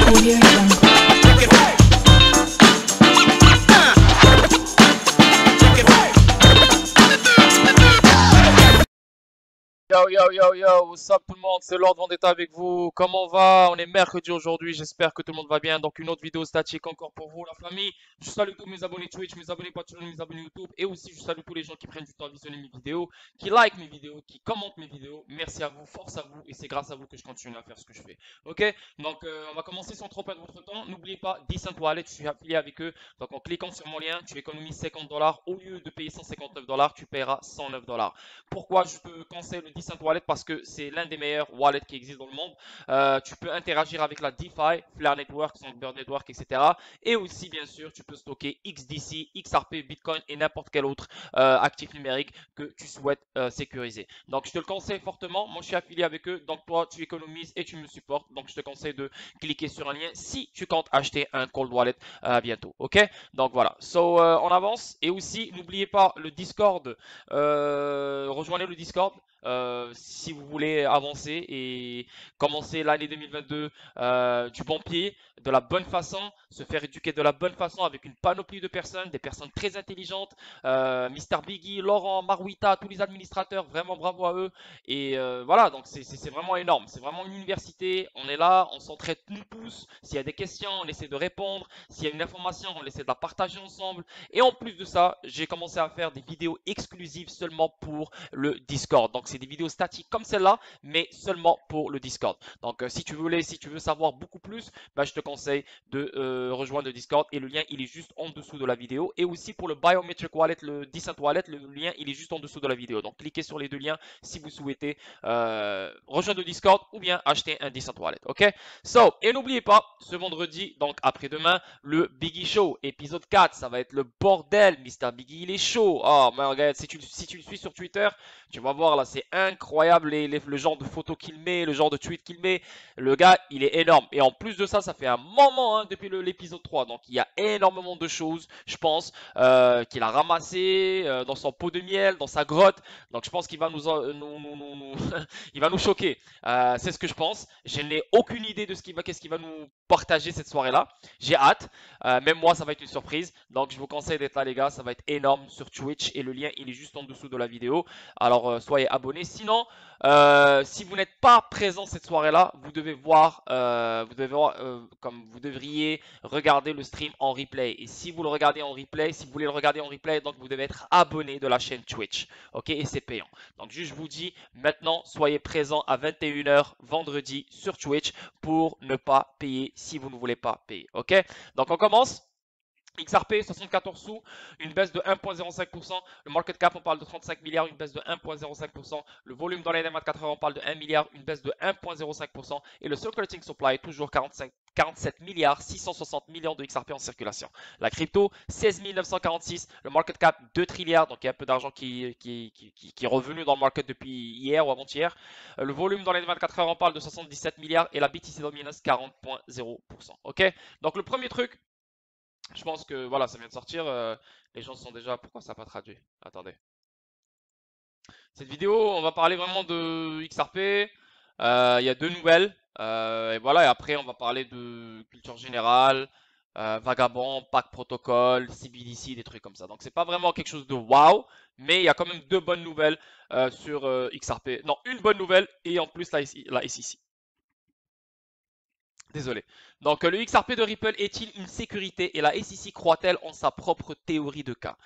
Audio Jungle. Yo, what's up tout le monde, c'est Lord Vendetta avec vous, comment on va? On est mercredi aujourd'hui, j'espère que tout le monde va bien, donc une autre vidéo statique encore pour vous la famille. Je salue tous mes abonnés Twitch, mes abonnés Patreon, mes abonnés YouTube, et aussi je salue tous les gens qui prennent du temps à visionner mes vidéos, qui like mes vidéos, qui commentent mes vidéos. Merci à vous, force à vous, et c'est grâce à vous que je continue à faire ce que je fais. Ok, donc on va commencer sans trop perdre votre temps. N'oubliez pas, Decent Wallet, je suis affilié avec eux, donc en cliquant sur mon lien, tu économises 50 $, au lieu de payer 159 $, tu paieras 109 $. Pourquoi je te conseille le Decent Wallet? Parce que c'est l'un des meilleurs wallets qui existent dans le monde. Tu peux interagir avec la DeFi, Flare Network, Songbird Network, etc. Et aussi, bien sûr, tu peux stocker XDC, XRP, Bitcoin et n'importe quel autre actif numérique que tu souhaites sécuriser. Donc, je te le conseille fortement. Moi, je suis affilié avec eux. Donc, toi, tu économises et tu me supportes. Donc, je te conseille de cliquer sur un lien si tu comptes acheter un cold wallet bientôt. Ok? Donc, voilà. So, on avance. Et aussi, n'oubliez pas le Discord. Rejoignez le Discord. Si vous voulez avancer et commencer l'année 2022 du bon pied, de la bonne façon, se faire éduquer de la bonne façon avec une panoplie de personnes, des personnes très intelligentes, Mister Biggie, Laurent, Marouita, tous les administrateurs, vraiment bravo à eux. Et voilà, donc c'est vraiment énorme, c'est vraiment une université, on est là, on s'entraide nous tous, s'il y a des questions, on essaie de répondre, s'il y a une information, on essaie de la partager ensemble. Et en plus de ça, j'ai commencé à faire des vidéos exclusives seulement pour le Discord. Donc c'est des vidéos statiques comme celle-là, mais seulement pour le Discord. Donc si tu veux savoir beaucoup plus, bah, je te conseille de rejoindre le Discord et le lien il est juste en dessous de la vidéo. Et aussi pour le Biometric Wallet, le Decent Wallet, le lien il est juste en dessous de la vidéo. Donc cliquez sur les deux liens si vous souhaitez rejoindre le Discord ou bien acheter un Decent Wallet. Ok? So, et n'oubliez pas, ce vendredi, donc après-demain, le Biggie Show, épisode 4, ça va être le bordel. Mister Biggie il est chaud. Oh my god, si tu le suis sur Twitter, tu vas voir là, c'est incroyable le genre de photos qu'il met, le genre de tweet qu'il met. Le gars, il est énorme. Et en plus de ça, ça fait un moment depuis l'épisode 3. Donc il y a énormément de choses, je pense, qu'il a ramassé dans son pot de miel, dans sa grotte. Donc je pense qu'il va il va nous choquer. C'est ce que je pense. Je n'ai aucune idée de qu'est-ce qu'il va nous partager cette soirée-là. J'ai hâte. Même moi, ça va être une surprise. Donc je vous conseille d'être là, les gars. Ça va être énorme sur Twitch. Et le lien, il est juste en dessous de la vidéo. Alors soyez abonnés. Sinon, si vous n'êtes pas présent cette soirée-là, vous devriez regarder le stream en replay. Et si vous le regardez en replay, si vous voulez le regarder en replay, donc vous devez être abonné de la chaîne Twitch. Ok, et c'est payant. Donc juste je vous dis maintenant, soyez présents à 21 h vendredi sur Twitch pour ne pas payer si vous ne voulez pas payer. Ok, donc on commence. XRP 74 sous, une baisse de 1,05%. Le market cap, on parle de 35 milliards, une baisse de 1,05%. Le volume dans les 24 heures, on parle de 1 milliard, une baisse de 1,05%. Et le circulating supply, toujours 47 milliards 660 millions de XRP en circulation. La crypto, 16 946. Le market cap, 2 trilliards. Donc il y a un peu d'argent qui est revenu dans le market depuis hier ou avant-hier. Le volume dans les 24 heures, on parle de 77 milliards. Et la BTC Dominance, 40,0%. Ok, donc le premier truc, je pense que voilà, ça vient de sortir. Les gens sont déjà. Pourquoi ça n'a pas traduit? Attendez. Cette vidéo, on va parler vraiment de XRP. Il y a deux nouvelles. Et voilà, et après, on va parler de culture générale, Vagabond, Pack Protocol, CBDC, des trucs comme ça. Donc, c'est pas vraiment quelque chose de waouh, mais il y a quand même deux bonnes nouvelles sur XRP. Non, une bonne nouvelle et en plus la SEC. Désolé. Donc, le XRP de Ripple est-il une sécurité et la SEC croit-elle en sa propre théorie de cas?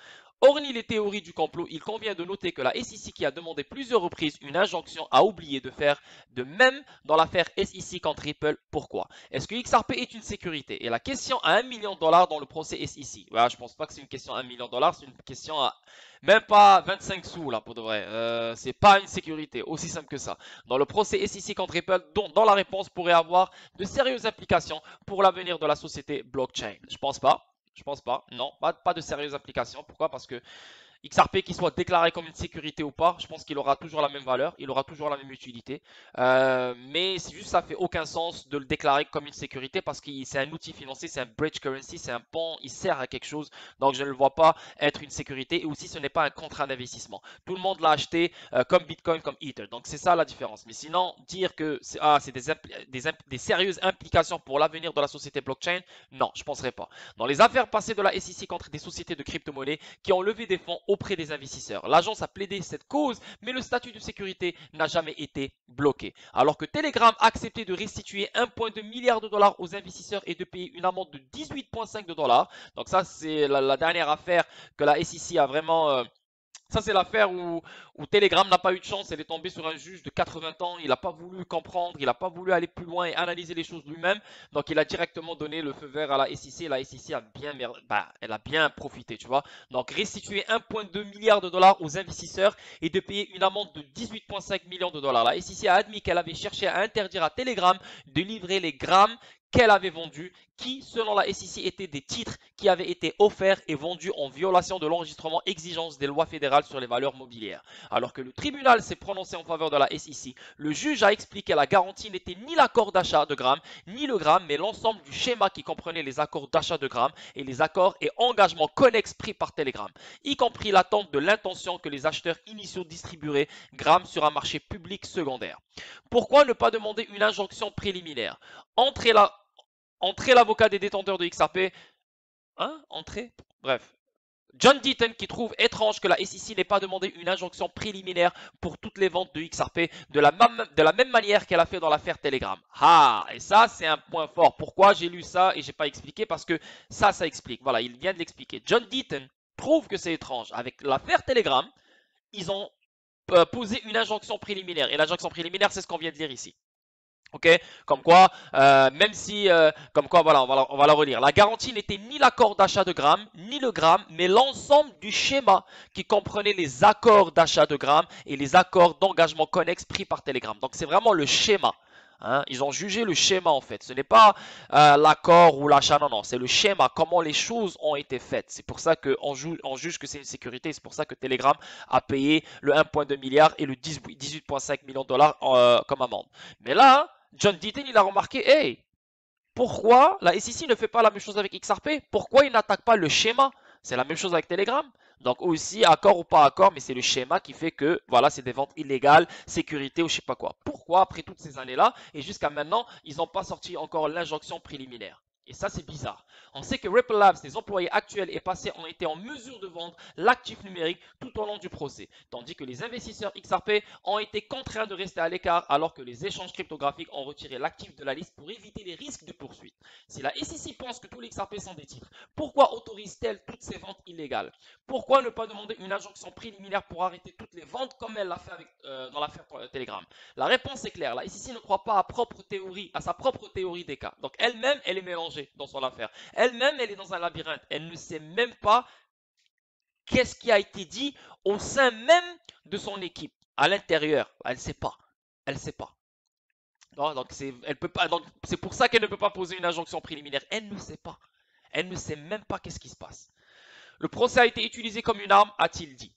Hormis les théories du complot, il convient de noter que la SEC qui a demandé plusieurs reprises une injonction a oublié de faire de même dans l'affaire SEC contre Ripple. Pourquoi? Est-ce que XRP est une sécurité? Et la question à 1 million de dollars dans le procès SEC. Voilà, je pense pas que c'est une question à 1 million de dollars, c'est une question à même pas 25 sous là pour de vrai. C'est pas une sécurité, aussi simple que ça. Dans le procès SEC contre Ripple, dont la réponse pourrait avoir de sérieuses implications pour l'avenir de la société blockchain. Je pense pas. Je pense pas. Non, pas de sérieuses applications. Pourquoi? Parce que XRP qui soit déclaré comme une sécurité ou pas, je pense qu'il aura toujours la même valeur, il aura toujours la même utilité. Mais c'est juste ça fait aucun sens de le déclarer comme une sécurité parce que c'est un outil financier, c'est un bridge currency, c'est un pont, il sert à quelque chose. Donc je ne le vois pas être une sécurité et aussi ce n'est pas un contrat d'investissement. Tout le monde l'a acheté comme Bitcoin, comme Ether. Donc c'est ça la différence. Mais sinon, dire que c'est des sérieuses implications pour l'avenir de la société blockchain, non, je ne penserais pas. Dans les affaires passées de la SEC contre des sociétés de crypto-monnaies qui ont levé des fonds auprès des investisseurs, l'agence a plaidé cette cause, mais le statut de sécurité n'a jamais été bloqué. Alors que Telegram a accepté de restituer 1,2 milliard de dollars aux investisseurs et de payer une amende de 18,5 de dollars. Donc ça, c'est la dernière affaire que la SEC a vraiment... Ça, c'est l'affaire où Telegram n'a pas eu de chance. Elle est tombée sur un juge de 80 ans. Il n'a pas voulu comprendre. Il n'a pas voulu aller plus loin et analyser les choses lui-même. Donc, il a directement donné le feu vert à la SEC. La SEC a bien, elle a bien profité, tu vois. Donc, restituer 1,2 milliard de dollars aux investisseurs et de payer une amende de 18,5 millions de dollars. La SEC a admis qu'elle avait cherché à interdire à Telegram de livrer les grammes qu'elle avait vendus, qui, selon la SEC, étaient des titres qui avaient été offerts et vendus en violation de l'enregistrement exigence des lois fédérales sur les valeurs mobilières. Alors que le tribunal s'est prononcé en faveur de la SEC, le juge a expliqué que la garantie n'était ni l'accord d'achat de grammes, ni le gramme, mais l'ensemble du schéma qui comprenait les accords d'achat de grammes et les accords et engagements connexes pris par Telegram, y compris l'attente de l'intention que les acheteurs initiaux distribueraient grammes sur un marché public secondaire. Pourquoi ne pas demander une injonction préliminaire? Entrer l'avocat des détenteurs de XRP. Hein? Entrer? Bref. John Deaton qui trouve étrange que la SEC n'ait pas demandé une injonction préliminaire pour toutes les ventes de XRP de la même manière qu'elle a fait dans l'affaire Telegram. Ah, et ça c'est un point fort. Pourquoi j'ai lu ça et j'ai pas expliqué? Parce que ça explique. Voilà, il vient de l'expliquer. John Deaton trouve que c'est étrange. Avec l'affaire Telegram, ils ont posé une injonction préliminaire. Et l'injonction préliminaire, c'est ce qu'on vient de dire ici. Ok, comme quoi, même si, comme quoi, voilà, on va la relire. La garantie n'était ni l'accord d'achat de grammes, ni le gramme, mais l'ensemble du schéma qui comprenait les accords d'achat de grammes et les accords d'engagement connexes pris par Telegram. Donc c'est vraiment le schéma. Hein. Ils ont jugé le schéma en fait. Ce n'est pas l'accord ou l'achat, non, non, c'est le schéma, comment les choses ont été faites. C'est pour ça qu'on juge que c'est une sécurité. C'est pour ça que Telegram a payé le 1,2 milliard et le 18,5 millions de dollars comme amende. Mais là, John Deaton, il a remarqué, hey, pourquoi la SEC ne fait pas la même chose avec XRP? Pourquoi il n'attaque pas le schéma? C'est la même chose avec Telegram. Donc aussi, accord ou pas accord, mais c'est le schéma qui fait que, voilà, c'est des ventes illégales, sécurité ou je sais pas quoi. Pourquoi, après toutes ces années-là, et jusqu'à maintenant, ils n'ont pas sorti encore l'injonction préliminaire? Et ça, c'est bizarre. On sait que Ripple Labs, les employés actuels et passés ont été en mesure de vendre l'actif numérique tout au long du procès, tandis que les investisseurs XRP ont été contraints de rester à l'écart alors que les échanges cryptographiques ont retiré l'actif de la liste pour éviter les risques de poursuite. Si la SEC pense que tous les XRP sont des titres, pourquoi autorise-t-elle toutes ces ventes illégales? Pourquoi ne pas demander une injonction préliminaire pour arrêter toutes les ventes comme elle l'a fait dans l'affaire Telegram? La réponse est claire. La SEC ne croit pas à sa propre théorie des cas. Donc elle-même, elle est mélangée dans son affaire. Elle-même, elle est dans un labyrinthe. Elle ne sait même pas qu'est-ce qui a été dit au sein même de son équipe, à l'intérieur. Elle ne sait pas. Elle ne sait pas. Donc c'est pour ça qu'elle ne peut pas poser une injonction préliminaire. Elle ne sait pas. Elle ne sait même pas qu'est-ce qui se passe. Le procès a été utilisé comme une arme, a-t-il dit.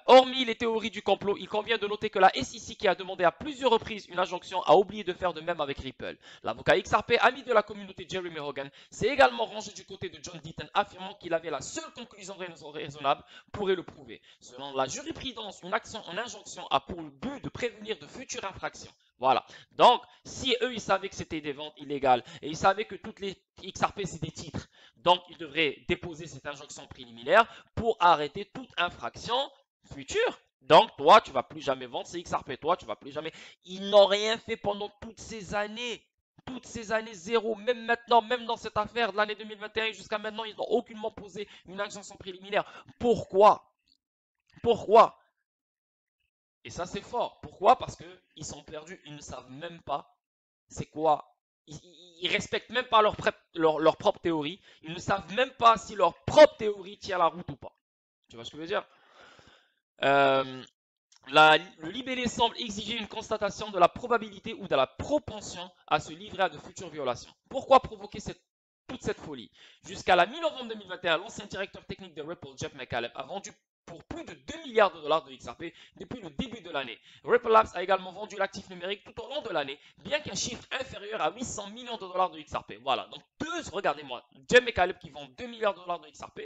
Hormis les théories du complot, il convient de noter que la SEC, qui a demandé à plusieurs reprises une injonction, a oublié de faire de même avec Ripple. L'avocat XRP, ami de la communauté Jeremy Hogan, s'est également rangé du côté de John Deaton, affirmant qu'il avait la seule conclusion raisonnable pourrait le prouver. Selon la jurisprudence, une action en injonction a pour but de prévenir de futures infractions. Voilà. Donc, si eux, ils savaient que c'était des ventes illégales et ils savaient que toutes les XRP, c'est des titres, donc ils devraient déposer cette injonction préliminaire pour arrêter toute infraction future. Donc, toi, tu vas plus jamais vendre ces XRP. Toi, tu vas plus jamais. Ils n'ont rien fait pendant toutes ces années. Toutes ces années zéro. Même maintenant, même dans cette affaire de l'année 2021 jusqu'à maintenant, ils n'ont aucunement posé une injonction préliminaire. Pourquoi? Pourquoi? Et ça, c'est fort. Pourquoi? Parce qu'ils sont perdus. Ils ne savent même pas c'est quoi. Ils respectent même pas leur propre théorie. Ils ne savent même pas si leur propre théorie tient la route ou pas. Tu vois ce que je veux dire? Le libellé semble exiger une constatation de la probabilité ou de la propension à se livrer à de futures violations. Pourquoi provoquer toute cette folie? Jusqu'à la mi-novembre 2021, l'ancien directeur technique de Ripple, Jeff McCallum, a vendu pour plus de 2 milliards de dollars de XRP depuis le début de l'année. Ripple Labs a également vendu l'actif numérique tout au long de l'année, bien qu'un chiffre inférieur à 800 millions de dollars de XRP. Voilà, donc regardez-moi, Jim et Caleb qui vendent 2 milliards de dollars de XRP,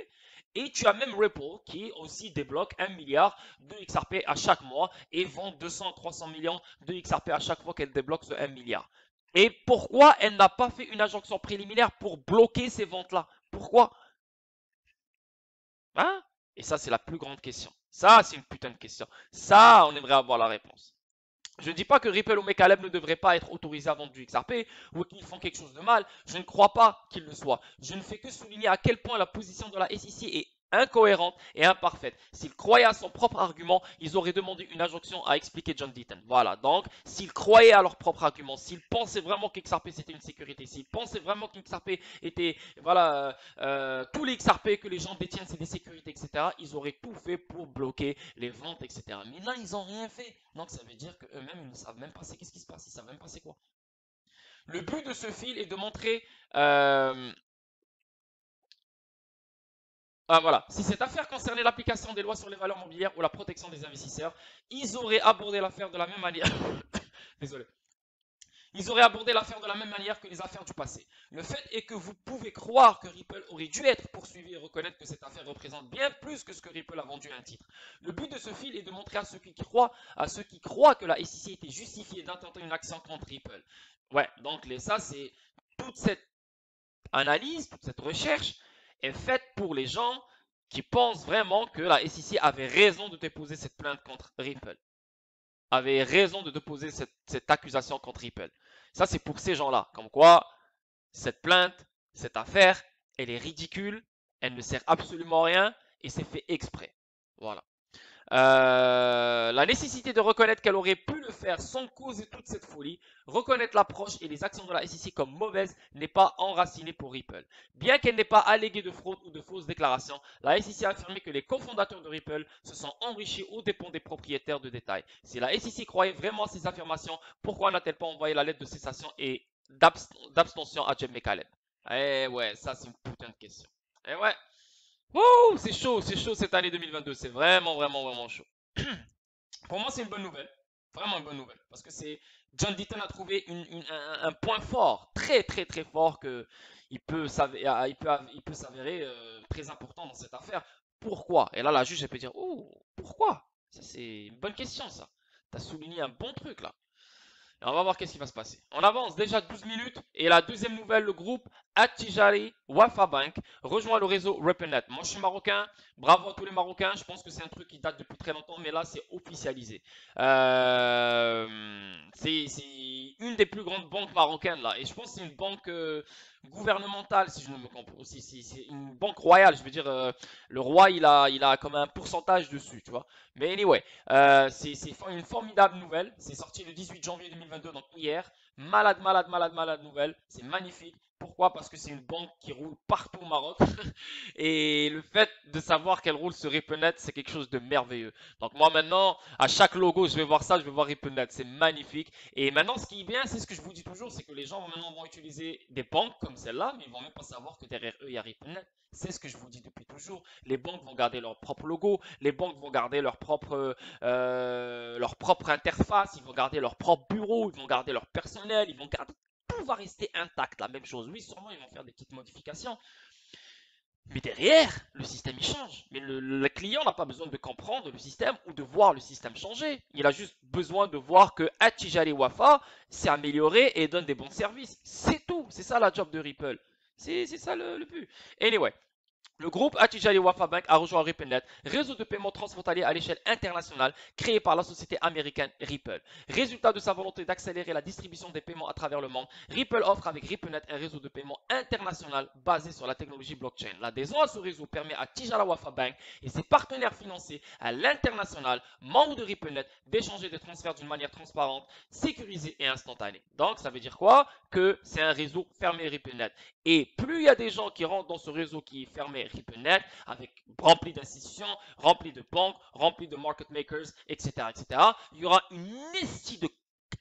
et tu as même Ripple qui aussi débloque 1 milliard de XRP à chaque mois et vend 200-300 millions de XRP à chaque fois qu'elle débloque ce 1 milliard. Et pourquoi elle n'a pas fait une injonction préliminaire pour bloquer ces ventes-là? Pourquoi? Hein? Et ça, c'est la plus grande question. Ça, c'est une putain de question. Ça, on aimerait avoir la réponse. Je ne dis pas que Ripple ou Caleb ne devraient pas être autorisés à vendre du XRP ou qu'ils font quelque chose de mal. Je ne crois pas qu'ils le soient. Je ne fais que souligner à quel point la position de la SEC est incohérente et imparfaite. S'ils croyaient à son propre argument, ils auraient demandé une injonction à expliquer John Deaton. Voilà, donc s'ils croyaient à leur propre argument, s'ils pensaient vraiment qu'XRP c'était une sécurité, s'ils pensaient vraiment qu'XRP était, voilà, tous les XRP que les gens détiennent c'est des sécurités, etc., ils auraient tout fait pour bloquer les ventes, etc. Mais là, ils n'ont rien fait. Donc ça veut dire qu'eux-mêmes, ils ne savent même pas qu'est-ce qui se passe, ils ne savent même pas c'est quoi. Le but de ce fil est de montrer voilà. Si cette affaire concernait l'application des lois sur les valeurs mobilières ou la protection des investisseurs, ils auraient abordé l'affaire de la même manière. Désolé. Ils auraient abordé l'affaire de la même manière que les affaires du passé. Le fait est que vous pouvez croire que Ripple aurait dû être poursuivi et reconnaître que cette affaire représente bien plus que ce que Ripple a vendu à un titre. Le but de ce fil est de montrer à ceux qui croient que la SEC était justifiée d'intenter une action contre Ripple. Ouais, donc ça c'est toute cette analyse, toute cette recherche est faite pour les gens qui pensent vraiment que la SEC avait raison de déposer cette plainte contre Ripple. Avait raison de déposer cette accusation contre Ripple. Ça, c'est pour ces gens-là. Comme quoi, cette plainte, cette affaire, elle est ridicule, elle ne sert absolument à rien et c'est fait exprès. Voilà. La nécessité de reconnaître qu'elle aurait pu le faire sans causer toute cette folie, reconnaître l'approche et les actions de la SEC comme mauvaises n'est pas enracinée pour Ripple. Bien qu'elle n'ait pas allégué de fraude ou de fausses déclarations, la SEC a affirmé que les cofondateurs de Ripple se sont enrichis aux dépens des propriétaires de détail. Si la SEC croyait vraiment à ces affirmations, pourquoi n'a-t-elle pas envoyé la lettre de cessation et d'abstention à Jim McCaleb? Eh ouais, ça c'est une putain de question. Eh ouais. Wouh, c'est chaud cette année 2022. C'est vraiment, vraiment, vraiment chaud. Pour moi, c'est une bonne nouvelle. Vraiment une bonne nouvelle. Parce que c'est John Deaton a trouvé un point fort, très, très, très fort que il peut s'avérer très important dans cette affaire. Pourquoi? Et là, la juge, elle peut dire, oh, pourquoi? Ça, c'est une bonne question, ça. Tu as souligné un bon truc, là. Et on va voir qu'est-ce qui va se passer. On avance déjà 12 minutes et la deuxième nouvelle, le groupe Attijari Wafa Bank rejoint le réseau RippleNet. Moi je suis marocain, bravo à tous les Marocains, je pense que c'est un truc qui date depuis très longtemps mais là c'est officialisé. C'est une des plus grandes banques marocaines là et je pense que c'est une banque gouvernementale si je ne me trompe pas. C'est une banque royale, je veux dire le roi il a comme un pourcentage dessus, tu vois. Mais anyway, c'est une formidable nouvelle. C'est sorti le 18 janvier 2022, donc hier. Malade, malade, malade, malade nouvelle. C'est magnifique. Pourquoi? Parce que c'est une banque qui roule partout au Maroc. Et le fait de savoir qu'elle roule sur RippleNet, c'est quelque chose de merveilleux. Donc moi maintenant, à chaque logo, je vais voir ça, je vais voir RippleNet. C'est magnifique. Et maintenant, ce qui est bien, c'est ce que je vous dis toujours, c'est que les gens maintenant vont utiliser des banques comme celle-là, mais ils vont même pas savoir que derrière eux, il y a RippleNet. C'est ce que je vous dis depuis toujours. Les banques vont garder leur propre logo, les banques vont garder leur propre interface, ils vont garder leur propre bureau, ils vont garder leur personnel, ils vont garder tout va rester intact. La même chose, oui, sûrement ils vont faire des petites modifications, mais derrière, le système il change. Mais le client n'a pas besoin de comprendre le système ou de voir le système changer. Il a juste besoin de voir que Attijari Wafa s'est amélioré et donne des bons services. C'est tout. C'est ça la job de Ripple. C'est ça le but. Anyway, le groupe Attijari Wafa Bank a rejoint RippleNet, réseau de paiement transfrontalier à l'échelle internationale créé par la société américaine Ripple. Résultat de sa volonté d'accélérer la distribution des paiements à travers le monde, Ripple offre avec RippleNet un réseau de paiement international basé sur la technologie blockchain. L'adhésion à ce réseau permet à Tijara Wafa Bank et ses partenaires financiers à l'international, membres de RippleNet, d'échanger des transferts d'une manière transparente, sécurisée et instantanée. Donc ça veut dire quoi? Que c'est un réseau fermé RippleNet. Et plus il y a des gens qui rentrent dans ce réseau qui est fermé RippleNet, avec rempli d'institutions, rempli de banques, rempli de market makers, etc., etc., il y aura une estie de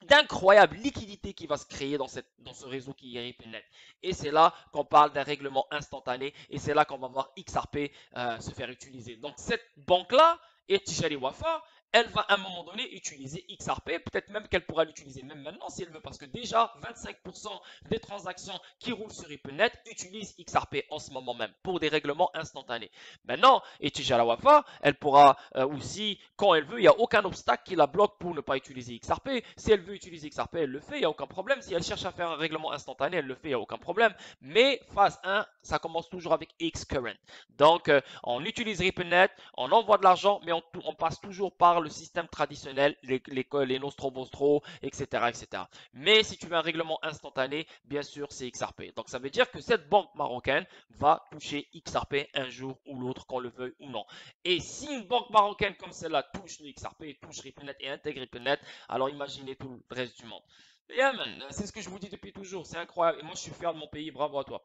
d'incroyable liquidité qui va se créer dans ce réseau qui est RippleNet. Et c'est là qu'on parle d'un règlement instantané et c'est là qu'on va voir XRP se faire utiliser. Donc cette banque-là, Etijari Wafa, elle va à un moment donné utiliser XRP, peut-être même qu'elle pourra l'utiliser même maintenant si elle veut, parce que déjà 25% des transactions qui roulent sur RippleNet utilisent XRP en ce moment même pour des règlements instantanés. Maintenant, Etijari Wafa, elle pourra aussi, quand elle veut, il n'y a aucun obstacle qui la bloque pour ne pas utiliser XRP. Si elle veut utiliser XRP, elle le fait, il n'y a aucun problème. Si elle cherche à faire un règlement instantané, elle le fait, il n'y a aucun problème. Mais phase 1, ça commence toujours avec Xcurrent. Donc, on utilise RippleNet, on envoie de l'argent, mais on passe toujours par le système traditionnel, les Nostro Vostro, etc., etc. Mais si tu veux un règlement instantané, bien sûr, c'est XRP. Donc, ça veut dire que cette banque marocaine va toucher XRP un jour ou l'autre, qu'on le veuille ou non. Et si une banque marocaine comme celle-là touche le XRP, touche RippleNet et intègre RippleNet, alors imaginez tout le reste du monde. Yeah, man, c'est ce que je vous dis depuis toujours, c'est incroyable. Et moi, je suis fier de mon pays, bravo à toi.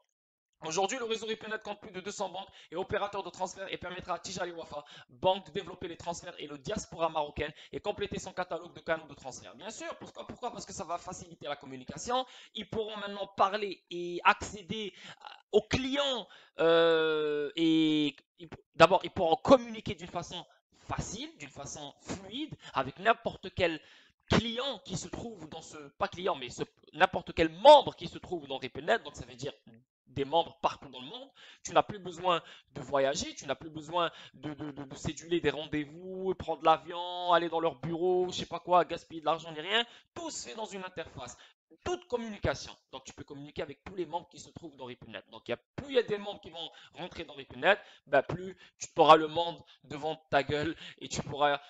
Aujourd'hui, le réseau RippleNet compte plus de 200 banques et opérateurs de transfert et permettra à Tijari Wafa, banque, de développer les transferts et le diaspora marocaine et compléter son catalogue de canaux de transfert. Bien sûr, pourquoi? Parce que ça va faciliter la communication. Ils pourront maintenant parler et accéder aux clients et d'abord, ils pourront communiquer d'une façon facile, d'une façon fluide avec n'importe quel client qui se trouve dans ce, pas client, mais n'importe quel membre qui se trouve dans RippleNet, donc ça veut dire des membres partout dans le monde. Tu n'as plus besoin de voyager, tu n'as plus besoin de céduler des rendez-vous, prendre l'avion, aller dans leur bureau, je sais pas quoi, gaspiller de l'argent ni rien. Tout se fait dans une interface. Toute communication. Donc tu peux communiquer avec tous les membres qui se trouvent dans RippleNet. Donc plus il y a des membres qui vont rentrer dans RippleNet, bah, plus tu auras le monde devant ta gueule et tu pourras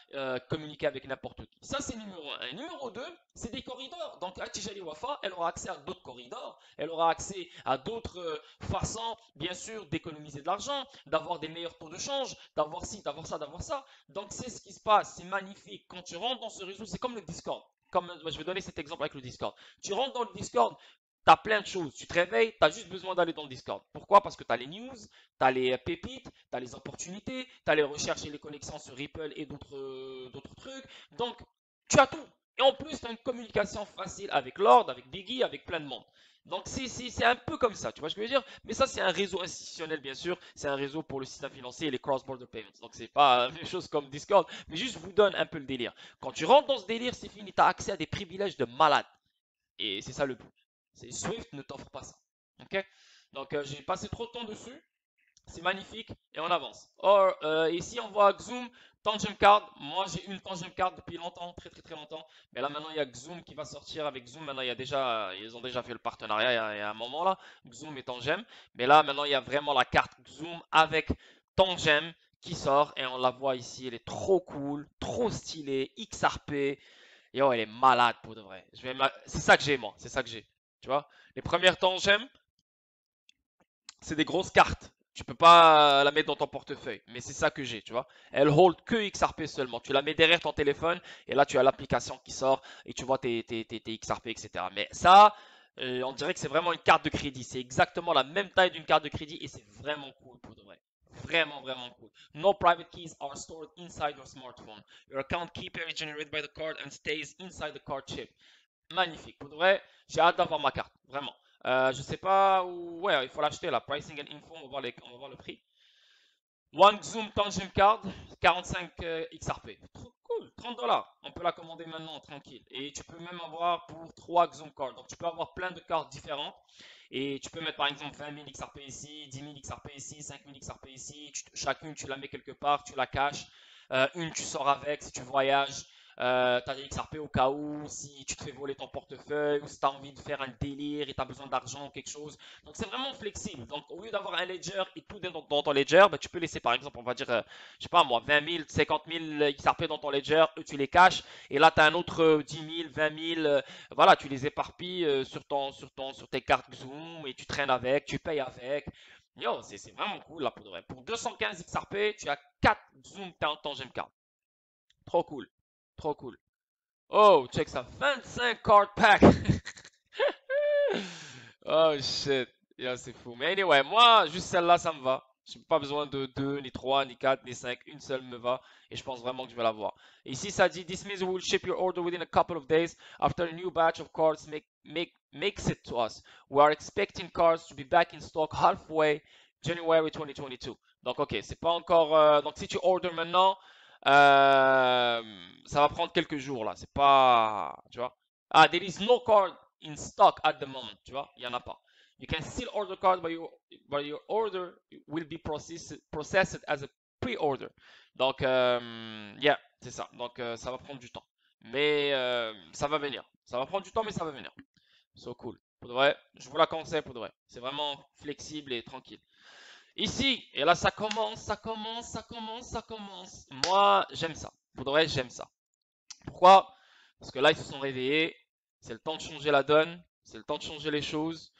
communiquer avec n'importe qui. Ça, c'est numéro 1. Et numéro 2, c'est des corridors. Donc, Atijali Wafa, elle aura accès à d'autres corridors. Elle aura accès à d'autres façons, bien sûr, d'économiser de l'argent, d'avoir des meilleurs taux de change, d'avoir ci, d'avoir ça, d'avoir ça. Donc, c'est ce qui se passe. C'est magnifique. Quand tu rentres dans ce réseau, c'est comme le Discord. Comme, je vais donner cet exemple avec le Discord. Tu rentres dans le Discord, tu as plein de choses. Tu te réveilles, tu as juste besoin d'aller dans le Discord. Pourquoi? Parce que tu as les news, tu as les pépites, tu as les opportunités, tu as les recherches et les connexions sur Ripple et d'autres trucs. Donc, tu as tout. Et en plus, tu as une communication facile avec Lord, avec Biggie, avec plein de monde. Donc, c'est un peu comme ça, tu vois ce que je veux dire? Mais ça, c'est un réseau institutionnel, bien sûr. C'est un réseau pour le système financier et les cross-border payments. Donc, c'est pas la même chose comme Discord, mais juste je vous donne un peu le délire. Quand tu rentres dans ce délire, c'est fini, tu as accès à des privilèges de malade. Et c'est ça le but. Swift ne t'offre pas ça. Ok? Donc, j'ai passé trop de temps dessus. C'est magnifique et on avance. Or, ici, on voit Xoom, Tangent Card. Moi, j'ai une Tangent Card depuis longtemps, très très très longtemps. Mais là, maintenant, il y a Xoom qui va sortir avec Xoom. Maintenant, ils ont déjà fait le partenariat il y a un moment là, Xoom et Tangem. Mais là, maintenant, il y a vraiment la carte Xoom avec Tangem qui sort et on la voit ici. Elle est trop cool, trop stylée, XRP. Yo, elle est malade pour de vrai. C'est ça que j'ai, moi. C'est ça que j'ai. Tu vois? Les premières Tangem, c'est des grosses cartes. Tu peux pas la mettre dans ton portefeuille, mais c'est ça que j'ai, tu vois. Elle hold que XRP seulement. Tu la mets derrière ton téléphone et là tu as l'application qui sort et tu vois tes XRP, etc. Mais ça, on dirait que c'est vraiment une carte de crédit. C'est exactement la même taille d'une carte de crédit et c'est vraiment cool pour de vrai. Vraiment, vraiment cool. No private keys are stored inside your smartphone. Your account keeper is generated by the card and stays inside the card chip. Magnifique. Pour de vrai, j'ai hâte d'avoir ma carte. Vraiment. Je sais pas où. Ouais, il faut l'acheter là. Pricing and info, on va voir le prix. One Zoom Tangent Card, 45 XRP. Trop cool, 30 dollars. On peut la commander maintenant, tranquille. Et tu peux même avoir pour 3 Zoom Cards. Donc tu peux avoir plein de cartes différentes. Et tu peux mettre par exemple 20 000 XRP ici, 10 000 XRP ici, 5 000 XRP ici. Chacune, tu la mets quelque part, tu la caches. Une, tu sors avec si tu voyages. Tu as des XRP au cas où, si tu te fais voler ton portefeuille, ou si tu as envie de faire un délire et tu as besoin d'argent ou quelque chose. Donc c'est vraiment flexible. Donc au lieu d'avoir un ledger et tout dans ton ledger, bah, tu peux laisser par exemple, on va dire, je sais pas moi, 20 000, 50 000 XRP dans ton ledger, eux tu les caches, et là tu as un autre 10 000, 20 000, voilà, tu les éparpilles sur tes cartes Zoom et tu traînes avec, tu payes avec. Yo, c'est vraiment cool là pour de vrai. Pour 215 XRP, tu as 4 Zoom dans Gem Card. Trop cool. Trop cool. Oh, check ça. 25 card pack. Oh shit. Yeah, c'est fou. Mais anyway, moi, juste celle-là, ça me va. J'ai pas besoin de 2, ni 3, ni 4, ni 5. Une seule me va. Et je pense vraiment que je vais l'avoir. Et ici, ça dit, This means we will ship your order within a couple of days after a new batch of cards makes it to us. We are expecting cards to be back in stock halfway January 2022. Donc, ok, c'est pas encore. Donc, si tu orders maintenant, ça va prendre quelques jours là. C'est pas. Tu vois. Ah, there is no card in stock at the moment. Tu vois, il y en a pas. You can still order card, but your order will be processed as a pre-order. Donc, yeah, c'est ça. Donc, ça va prendre du temps. Mais ça va venir. Ça va prendre du temps, mais ça va venir. So cool. Pour de vrai, je vous la conseille pour de vrai. C'est vraiment flexible et tranquille. Ici, et là, ça commence, ça commence, ça commence, ça commence. Moi, j'aime ça. Pour de vrai, j'aime ça. Pourquoi? Parce que là, ils se sont réveillés. C'est le temps de changer la donne. C'est le temps de changer les choses.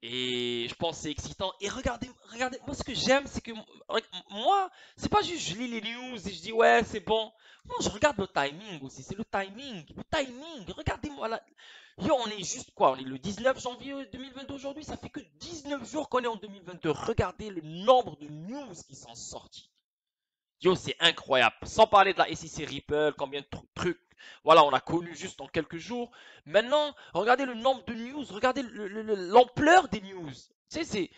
Et je pense que c'est excitant. Et regardez, regardez, moi ce que j'aime, c'est que moi, c'est pas juste je lis les news et je dis ouais, c'est bon. Non, je regarde le timing aussi. C'est le timing. Le timing. Regardez-moi là. Yo, on est juste quoi? On est le 19 janvier 2022 aujourd'hui. Ça fait que 19 jours qu'on est en 2022. Regardez le nombre de news qui sont sortis. Yo, c'est incroyable. Sans parler de la SEC Ripple, combien de trucs, voilà, on a connu juste en quelques jours. Maintenant, regardez le nombre de news, regardez l'ampleur des news. Tu sais,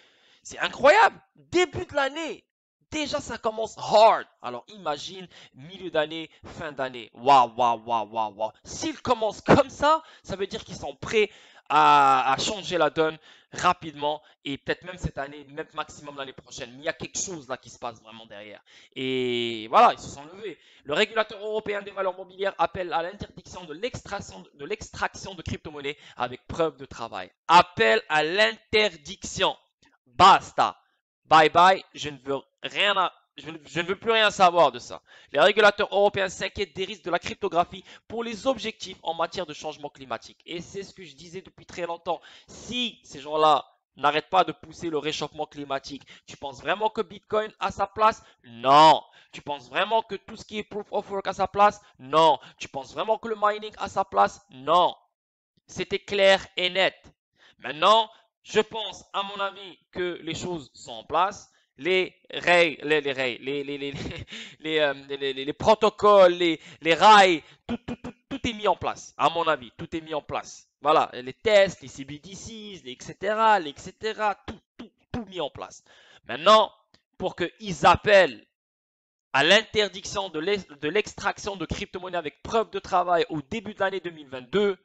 c'est incroyable. Début de l'année, déjà ça commence hard. Alors imagine, milieu d'année, fin d'année. Waouh, waouh, waouh, waouh, waouh. S'ils commencent comme ça veut dire qu'ils sont prêts à changer la donne rapidement et peut-être même cette année, même maximum l'année prochaine. Mais il y a quelque chose là qui se passe vraiment derrière. Et voilà, ils se sont levés. Le régulateur européen des valeurs mobilières appelle à l'interdiction de l'extraction de crypto-monnaies avec preuve de travail. Appel à l'interdiction. Basta. Bye bye. Je ne veux rien je ne veux plus rien savoir de ça. Les régulateurs européens s'inquiètent des risques de la cryptographie pour les objectifs en matière de changement climatique. Et c'est ce que je disais depuis très longtemps. Si ces gens-là n'arrêtent pas de pousser le réchauffement climatique, tu penses vraiment que Bitcoin a sa place? Non. Tu penses vraiment que tout ce qui est proof of work a sa place? Non. Tu penses vraiment que le mining a sa place? Non. C'était clair et net. Maintenant, je pense, à mon avis, que les choses sont en place. Les protocoles, les rails, tout est mis en place. À mon avis, tout est mis en place. Voilà, les tests, les CBDCs, etc., tout mis en place. Maintenant, pour qu'ils appellent à l'interdiction de l'extraction de crypto-monnaies avec preuve de travail au début de l'année 2022,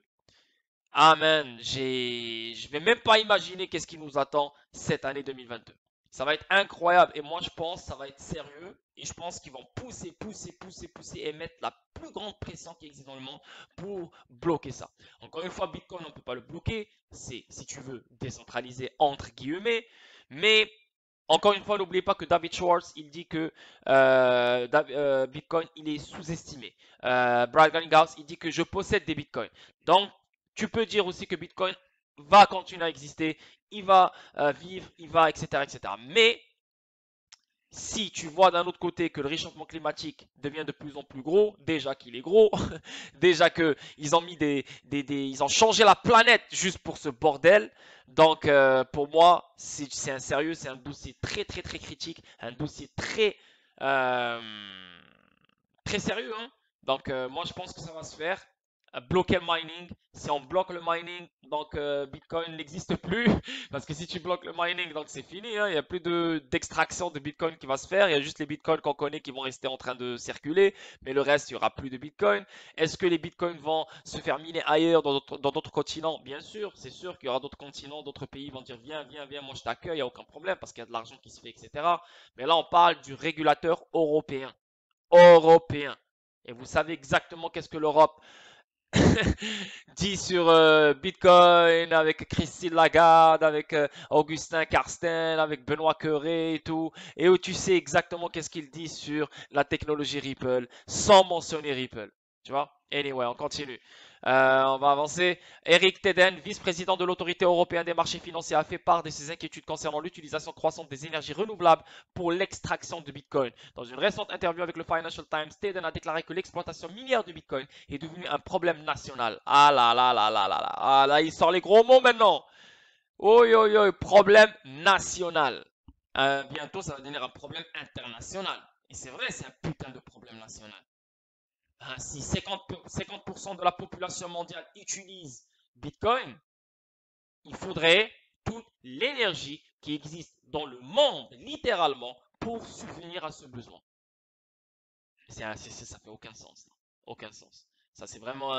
amen. Je vais même pas imaginer qu'est-ce qui nous attend cette année 2022. Ça va être incroyable. Et moi, je pense que ça va être sérieux. Et je pense qu'ils vont pousser et mettre la plus grande pression qui existe dans le monde pour bloquer ça. Encore une fois, Bitcoin, on ne peut pas le bloquer. C'est, si tu veux, décentralisé entre guillemets. Mais encore une fois, n'oubliez pas que David Schwartz, il dit que Bitcoin, il est sous-estimé. Brad Garlinghouse, il dit que je possède des Bitcoins. Donc, tu peux dire aussi que Bitcoin va continuer à exister, il va vivre, il va, etc. Mais si tu vois d'un autre côté que le réchauffement climatique devient de plus en plus gros, déjà qu'il est gros, déjà qu'ils ont mis ils ont changé la planète juste pour ce bordel. Donc pour moi, c'est un sérieux, c'est un dossier très critique, un dossier euh, très sérieux, hein. Donc moi je pense que ça va se faire. Bloquer le mining, si on bloque le mining, donc Bitcoin n'existe plus, parce que si tu bloques le mining, donc c'est fini, hein. Il n'y a plus d'extraction de Bitcoin qui va se faire, il y a juste les Bitcoins qu'on connaît qui vont rester en train de circuler, mais le reste, il n'y aura plus de Bitcoin. Est-ce que les Bitcoins vont se faire miner ailleurs dans d'autres continents? Bien sûr, c'est sûr qu'il y aura d'autres continents, d'autres pays vont dire viens, moi je t'accueille, il n'y a aucun problème, parce qu'il y a de l'argent qui se fait, etc. Mais là, on parle du régulateur européen. Européen. Et vous savez exactement qu'est-ce que l'Europe dit sur Bitcoin avec Christine Lagarde, avec Augustin Carsten, avec Benoît Cœuré et tout, et où tu sais exactement qu'est-ce qu'il dit sur la technologie Ripple, sans mentionner Ripple. Tu vois? Anyway, on continue. On va avancer. Eric Teden, vice-président de l'Autorité européenne des marchés financiers, a fait part de ses inquiétudes concernant l'utilisation croissante des énergies renouvelables pour l'extraction de Bitcoin. Dans une récente interview avec le Financial Times, Teden a déclaré que l'exploitation minière de Bitcoin est devenue un problème national. Ah là là là là là là. Ah là, il sort les gros mots maintenant. Oh yo yo, problème national. bientôt ça va devenir un problème international. Et c'est vrai, c'est un putain de problème national. Si 50% de la population mondiale utilise Bitcoin, il faudrait toute l'énergie qui existe dans le monde, littéralement, pour subvenir à ce besoin. Ça fait aucun sens. Là. Aucun sens. Ça, c'est vraiment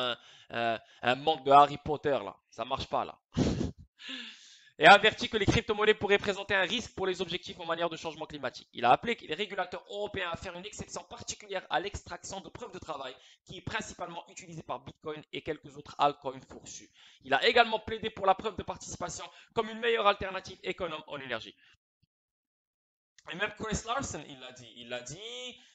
un manque de Harry Potter, là. Ça marche pas, là. Et a averti que les crypto-monnaies pourraient présenter un risque pour les objectifs en matière de changement climatique. Il a appelé les régulateurs européens à faire une exception particulière à l'extraction de preuves de travail, qui est principalement utilisée par Bitcoin et quelques autres altcoins fourchus. Il a également plaidé pour la preuve de participation comme une meilleure alternative économe en énergie. Et même Chris Larson,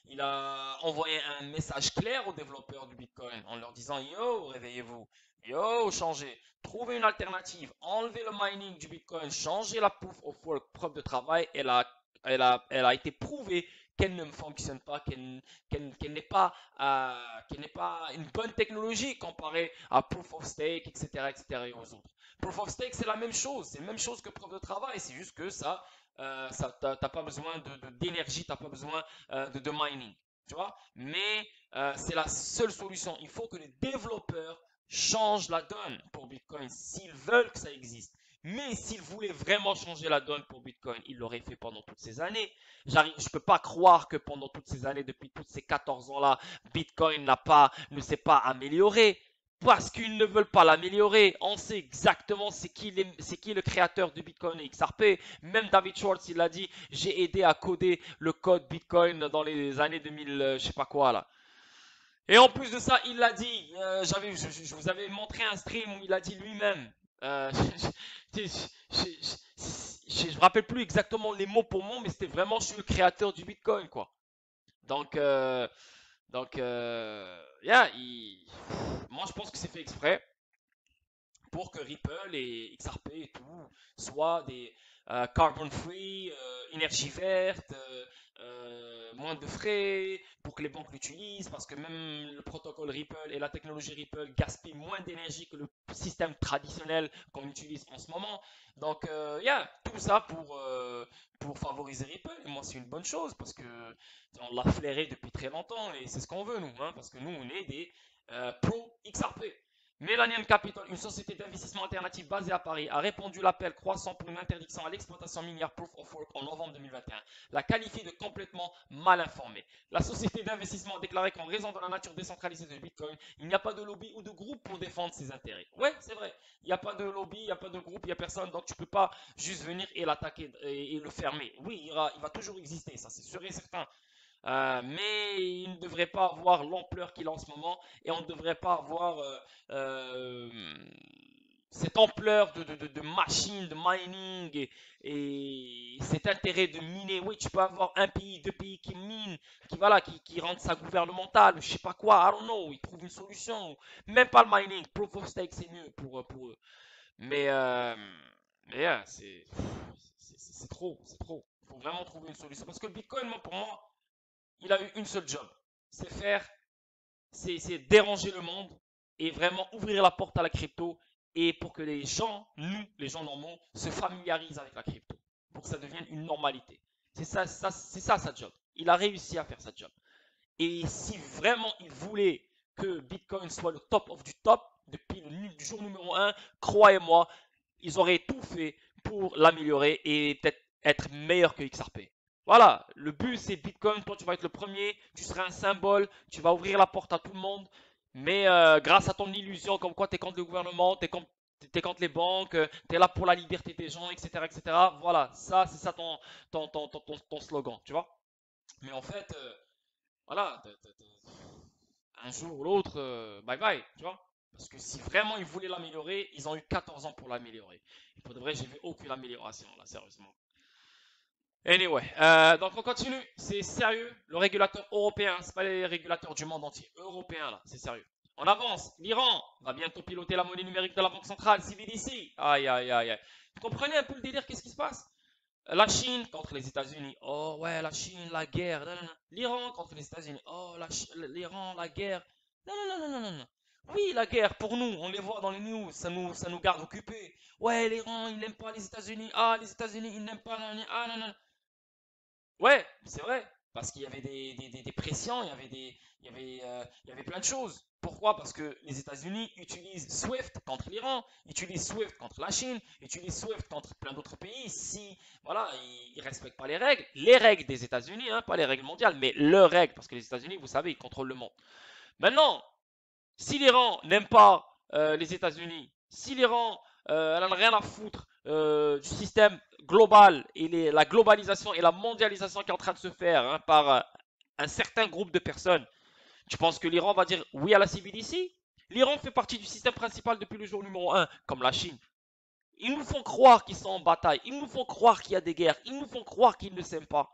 il a envoyé un message clair aux développeurs du Bitcoin en leur disant: Yo, réveillez-vous, yo, changez, trouvez une alternative, enlevez le mining du Bitcoin, changez la proof of work, preuve de travail. Elle a été prouvée qu'elle ne fonctionne pas, qu'elle n'est pas une bonne technologie comparée à proof of stake, etc., etc. et aux autres. Proof of stake, c'est la même chose, c'est la même chose que preuve de travail, c'est juste que t'as pas besoin d'énergie, t'as pas besoin de mining, tu vois. Mais c'est la seule solution. Il faut que les développeurs changent la donne pour Bitcoin s'ils veulent que ça existe. Mais s'ils voulaient vraiment changer la donne pour Bitcoin, ils l'auraient fait pendant toutes ces années. Je peux pas croire que pendant toutes ces années, depuis tous ces 14 ans-là, Bitcoin ne s'est pas amélioré parce qu'ils ne veulent pas l'améliorer. On sait exactement c'est qui le créateur du Bitcoin et XRP. Même David Schwartz, il l'a dit, j'ai aidé à coder le code Bitcoin dans les années 2000, je sais pas quoi là. Et en plus de ça, il l'a dit, je vous avais montré un stream où il a dit lui-même. Euh, je, je me rappelle plus exactement les mots pour mot, mais c'était vraiment je suis le créateur du Bitcoin quoi. Donc, yeah, moi je pense que c'est fait exprès pour que Ripple et XRP et tout soient des carbon free, énergie verte, moins de frais, pour que les banques l'utilisent, parce que même le protocole Ripple et la technologie Ripple gaspillent moins d'énergie que le système traditionnel qu'on utilise en ce moment. Donc, yeah, tout ça pour favoriser Ripple. Et moi, c'est une bonne chose, parce que on l'a flairé depuis très longtemps, et c'est ce qu'on veut, nous, hein, parce que nous, on est des pro XRP. Millennium Capital, une société d'investissement alternative basée à Paris, a répondu l'appel croissant pour une interdiction à l'exploitation minière Proof of Work en novembre 2021. La qualifie de complètement mal informée. La société d'investissement a déclaré qu'en raison de la nature décentralisée de Bitcoin, il n'y a pas de lobby ou de groupe pour défendre ses intérêts. Ouais, c'est vrai. Il n'y a pas de lobby, il n'y a pas de groupe, il n'y a personne, donc tu ne peux pas juste venir et l'attaquer et le fermer. Oui, il va toujours exister, ça c'est sûr et certain. Mais il ne devrait pas avoir l'ampleur qu'il a en ce moment et on ne devrait pas avoir euh, cette ampleur de machines, de mining et cet intérêt de miner. Oui, tu peux avoir un pays, deux pays qui minent, qui rendent ça gouvernemental, je sais pas quoi, I don't know, ils trouvent une solution. Même pas le mining, proof of stake c'est mieux pour eux. Mais, yeah, c'est trop, c'est trop. Il faut vraiment trouver une solution. Parce que le Bitcoin, moi, pour moi, il a eu une seule job. C'est c'est déranger le monde et vraiment ouvrir la porte à la crypto et pour que les gens, nous, les gens normaux, se familiarisent avec la crypto. Pour que ça devienne une normalité. C'est ça sa job. Il a réussi à faire sa job. Et si vraiment il voulait que Bitcoin soit le top of du top, depuis du jour numéro 1, croyez-moi, ils auraient tout fait pour l'améliorer et peut-être être meilleur que XRP. Voilà, le but c'est Bitcoin, toi tu vas être le premier, tu seras un symbole, tu vas ouvrir la porte à tout le monde, mais grâce à ton illusion comme quoi tu es contre le gouvernement, t'es contre les banques, tu es là pour la liberté des gens, etc. etc. Voilà, ça c'est ça ton slogan, tu vois. Mais en fait, voilà, un jour ou l'autre, bye bye, tu vois. Parce que si vraiment ils voulaient l'améliorer, ils ont eu 14 ans pour l'améliorer. Et pour de vrai, j'ai vu aucune amélioration là, sérieusement. Anyway, donc on continue, c'est sérieux, le régulateur européen, c'est pas les régulateurs du monde entier, européen là, c'est sérieux. On avance, l'Iran va bientôt piloter la monnaie numérique de la Banque centrale, CBDC. Aïe aïe aïe aïe. Vous comprenez un peu le délire, qu'est-ce qui se passe? La Chine contre les États-Unis. Oh ouais, la Chine, la guerre. L'Iran contre les États-Unis. Oh, l'Iran, la guerre. Non, non, non, non, non, non. Oui, la guerre, pour nous, on les voit dans les news, ça nous garde occupés. Ouais, l'Iran, il n'aime pas les États-Unis. Ah, les États-Unis, ils n'aiment pas. Ah, non, non. Ouais, c'est vrai, parce qu'il y avait des pressions, il y avait plein de choses. Pourquoi? Parce que les États-Unis utilisent SWIFT contre l'Iran, utilisent SWIFT contre la Chine, utilisent SWIFT contre plein d'autres pays. Si, voilà, ils respectent pas les règles des États-Unis, hein, pas les règles mondiales, mais leurs règles, parce que les États-Unis, vous savez, ils contrôlent le monde. Maintenant, si l'Iran n'aime pas les États-Unis, si l'Iran elle n'a rien à foutre du système global et la globalisation et la mondialisation qui est en train de se faire hein, par un certain groupe de personnes, tu penses que l'Iran va dire oui à la CBDC? L'Iran fait partie du système principal depuis le jour numéro un, comme la Chine. Ils nous font croire qu'ils sont en bataille, ils nous font croire qu'il y a des guerres, ils nous font croire qu'ils ne s'aiment pas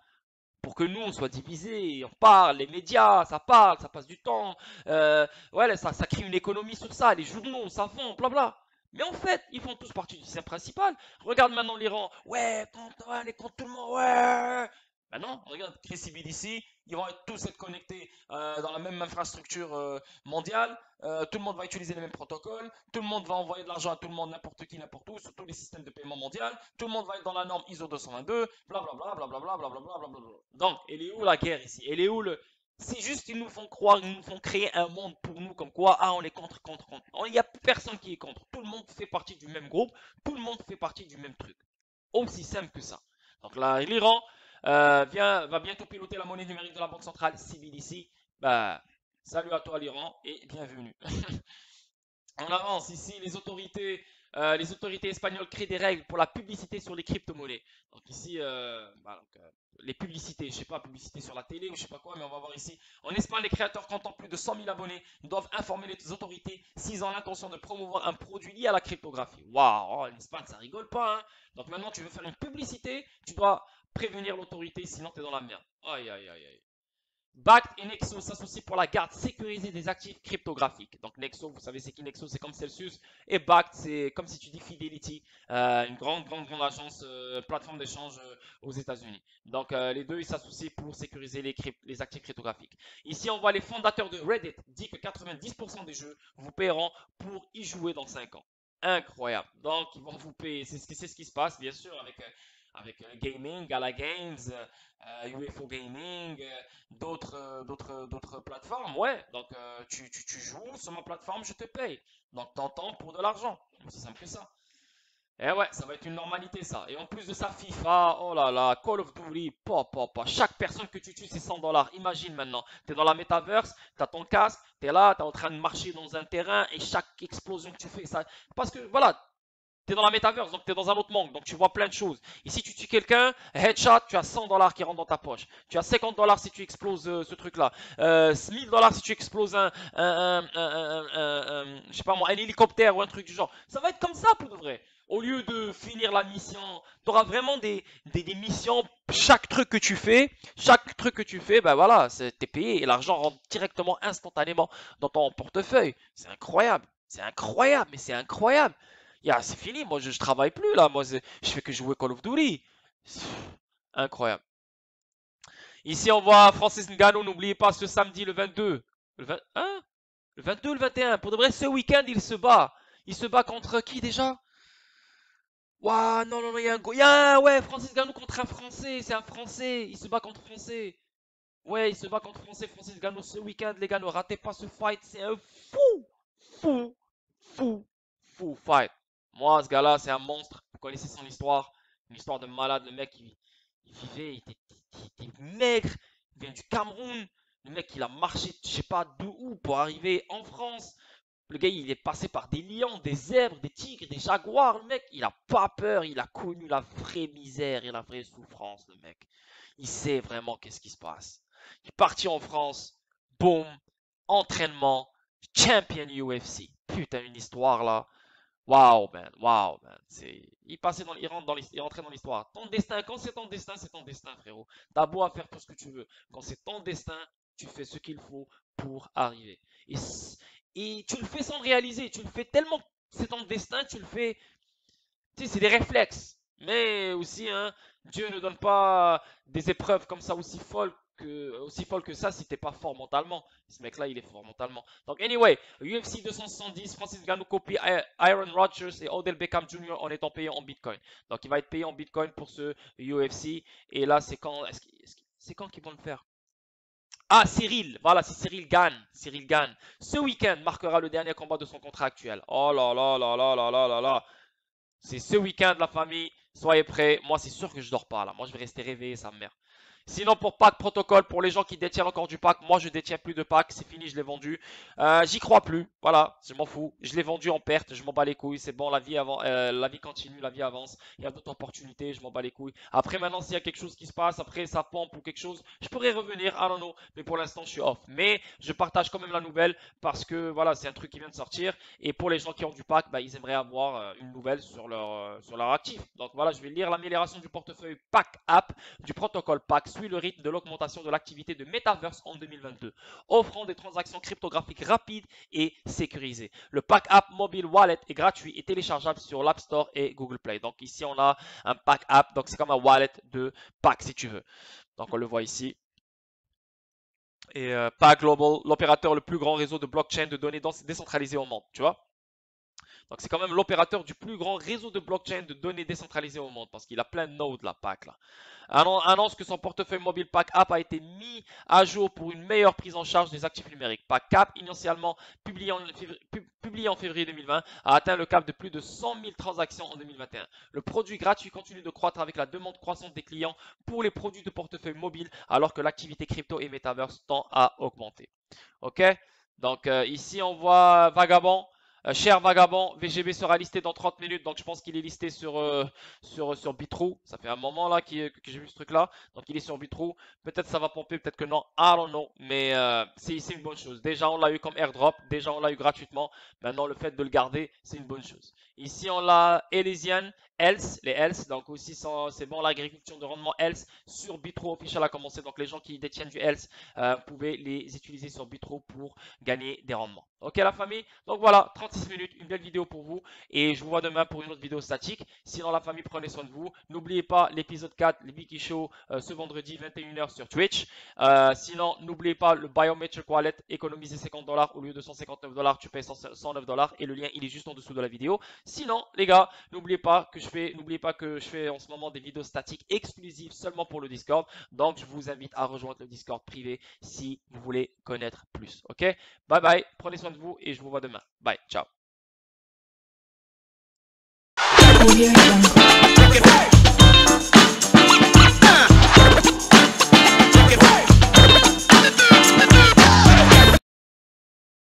pour que nous, on soit divisés, on parle, les médias, ça parle, ça passe du temps, ouais, ça crée une économie sur ça, les journaux, ça vend, blabla. Mais en fait, ils font tous partie du système principal. Regarde maintenant l'Iran, ouais, on est contre tout le monde, ouais. Maintenant, regarde, Chris BDC, ils vont tous être connectés dans la même infrastructure mondiale. Tout le monde va utiliser les mêmes protocoles. Tout le monde va envoyer de l'argent à tout le monde, n'importe qui, n'importe où, sur tous les systèmes de paiement mondial. Tout le monde va être dans la norme ISO 222, blablabla, blablabla, blablabla, blablabla. Donc, elle est où la guerre ici? Elle est où le. C'est juste qu'ils nous font croire, ils nous font créer un monde pour nous, comme quoi, ah, on est contre, contre, contre. Il n'y a personne qui est contre. Tout le monde fait partie du même groupe, tout le monde fait partie du même truc. Aussi simple que ça. Donc là, l'Iran va bientôt piloter la monnaie numérique de la Banque centrale CBDC. Bah, salut à toi l'Iran et bienvenue. On avance ici, les autorités espagnoles créent des règles pour la publicité sur les crypto-monnaies. Donc ici, les publicités, je sais pas, publicité sur la télé ou je sais pas quoi, mais on va voir ici. En Espagne, les créateurs comptant plus de 100 000 abonnés doivent informer les autorités s'ils ont l'intention de promouvoir un produit lié à la cryptographie. Waouh, en Espagne, ça rigole pas, hein. Donc maintenant, tu veux faire une publicité, tu dois prévenir l'autorité, sinon tu es dans la merde. Aïe, aïe, aïe, aïe. Bakkt et Nexo s'associent pour la garde sécurisée des actifs cryptographiques. Donc Nexo, vous savez c'est qui Nexo, c'est comme Celsius. Et Bakkt, c'est comme si tu dis Fidelity, une grande agence, plateforme d'échange aux États-Unis. Donc les deux, ils s'associent pour sécuriser les actifs cryptographiques. Ici, on voit les fondateurs de Reddit dit que 90% des jeux vous paieront pour y jouer dans 5 ans. Incroyable. Donc, ils vont vous payer. C'est ce qui se passe, bien sûr, avec gaming, Gala Games, UFO Gaming, d'autres plateformes. Ouais, donc tu joues sur ma plateforme, je te paye. Donc t'entends pour de l'argent. C'est simple que ça. Et ouais, ça va être une normalité ça. Et en plus de ça, FIFA, oh là là, Call of Duty, pa. Chaque personne que tu tues, c'est 100 dollars. Imagine maintenant, t'es dans la metaverse, t'as ton casque, t'es là, t'es en train de marcher dans un terrain et chaque explosion que tu fais, ça. Parce que voilà, t'es dans la metaverse, donc t'es dans un autre monde, donc tu vois plein de choses. Et si tu tues quelqu'un, headshot, tu as 100 dollars qui rentrent dans ta poche. Tu as 50 dollars si tu exploses ce truc-là. 1000 dollars si tu exploses je sais pas moi, un hélicoptère ou un truc du genre. Ça va être comme ça pour de vrai. Au lieu de finir la mission, tu auras vraiment des missions. Chaque truc que tu fais, ben voilà, t'es payé et l'argent rentre directement, instantanément dans ton portefeuille. C'est incroyable. C'est incroyable, mais c'est incroyable. C'est fini, moi je travaille plus là, je fais que jouer Call of Duty. Incroyable. Ici on voit Francis Ngannou, n'oubliez pas ce samedi le 22. Le 20, hein? Le 22 ou le 21. Pour de vrai, ce week-end il se bat. Il se bat contre qui déjà? Waouh, non, non, non, il y a ouais, Francis Ngannou contre un Français, c'est un Français. Il se bat contre un Français. Ouais, il se bat contre un Français, Francis Ngannou ce week-end, les gars, ne ratez pas ce fight, c'est un fou, fou, fou fight. Moi, ce gars-là, c'est un monstre. Vous connaissez son histoire. Une histoire de malade. Le mec, il vivait, il était maigre. Il vient du Cameroun. Le mec, il a marché, je sais pas d'où pour arriver en France. Le gars, il est passé par des lions, des zèbres, des tigres, des jaguars. Le mec, il a pas peur. Il a connu la vraie misère et la vraie souffrance, le mec. Il sait vraiment qu'est-ce qui se passe. Il est parti en France. Boum. Entraînement. Champion UFC. Putain, une histoire là. Waouh, man. Waouh, man. Il rentrait dans l'histoire. Ton destin, quand c'est ton destin, frérot. T'as beau à faire tout ce que tu veux. Quand c'est ton destin, tu fais ce qu'il faut pour arriver. Et, et tu le fais sans le réaliser. Tu le fais tellement, c'est ton destin, tu le fais. Tu sais, c'est des réflexes. Mais aussi, hein, Dieu ne donne pas des épreuves comme ça aussi folles aussi folle que ça si t'es pas fort mentalement. Ce mec-là, il est fort mentalement. Donc, anyway, UFC 270, Francis Ngannou copie Aaron Rodgers et Odell Beckham Jr. en étant payé en Bitcoin. Donc, il va être payé en Bitcoin pour ce UFC. Et là, c'est quand, c'est quand qu'ils vont le faire? Ah, Cyril, voilà, c'est Cyril Gann. Cyril Gann. Ce week-end marquera le dernier combat de son contrat actuel. Oh là là là là là là là là. C'est ce week-end, la famille. Soyez prêts. Moi, c'est sûr que je dors pas là. Moi, je vais rester réveillé, sa mère. Sinon, pour pack protocole, pour les gens qui détiennent encore du pack, moi je détiens plus de pack, c'est fini, je l'ai vendu. J'y crois plus, voilà, je m'en fous. Je l'ai vendu en perte, je m'en bats les couilles, c'est bon, la vie continue, la vie avance. Il y a d'autres opportunités, je m'en bats les couilles. Après, maintenant, s'il y a quelque chose qui se passe, après ça pompe ou quelque chose, je pourrais revenir, I don't know. Mais pour l'instant, je suis off. Mais je partage quand même la nouvelle parce que voilà, c'est un truc qui vient de sortir. Et pour les gens qui ont du pack, bah, ils aimeraient avoir une nouvelle sur leur actif. Donc voilà, je vais lire l'amélioration du portefeuille pack app du protocole PAC suit le rythme de l'augmentation de l'activité de Metaverse en 2022, offrant des transactions cryptographiques rapides et sécurisées. Le PAC App Mobile Wallet est gratuit et téléchargeable sur l'App Store et Google Play. Donc ici, on a un PAC App, donc c'est comme un wallet de PAC si tu veux. Donc on le voit ici. Et PAC Global, l'opérateur le plus grand réseau de blockchain de données décentralisées au monde, tu vois. Donc c'est quand même l'opérateur du plus grand réseau de blockchain de données décentralisées au monde parce qu'il a plein de nodes là, PAC là. Annonce que son portefeuille mobile PAC App a été mis à jour pour une meilleure prise en charge des actifs numériques. PAC App, initialement publié en février 2020, a atteint le cap de plus de 100 000 transactions en 2021. Le produit gratuit continue de croître avec la demande croissante des clients pour les produits de portefeuille mobile alors que l'activité crypto et metaverse tend à augmenter. Ok, donc ici on voit Vagabond. Cher Vagabond, VGB sera listé dans 30 minutes, donc je pense qu'il est listé sur Bitrou. Ça fait un moment là que j'ai vu ce truc là, donc il est sur Bitrou. Peut-être ça va pomper, peut-être que non, I don't know, mais c'est une bonne chose. Déjà on l'a eu comme airdrop, déjà on l'a eu gratuitement, maintenant le fait de le garder, c'est une bonne chose. Ici on l'a Elysian, Else, les Else, donc aussi c'est bon l'agriculture de rendement Else sur Bitrou Official a commencé, donc les gens qui détiennent du Else pouvaient les utiliser sur Bitrou pour gagner des rendements. Ok la famille, donc voilà, 36 minutes, une belle vidéo pour vous et je vous vois demain pour une autre vidéo statique. Sinon la famille, prenez soin de vous. N'oubliez pas l'épisode 4, les Biki Show ce vendredi 21h sur Twitch. Sinon n'oubliez pas le Biometric Wallet, économiser 50 $, au lieu de 159 $, tu payes 109 $ et le lien il est juste en dessous de la vidéo. Sinon les gars, n'oubliez pas que je fais en ce moment des vidéos statiques exclusives seulement pour le Discord. Donc je vous invite à rejoindre le Discord privé si vous voulez connaître plus. Ok, bye bye, prenez soin de vous et je vous vois demain. Bye, ciao.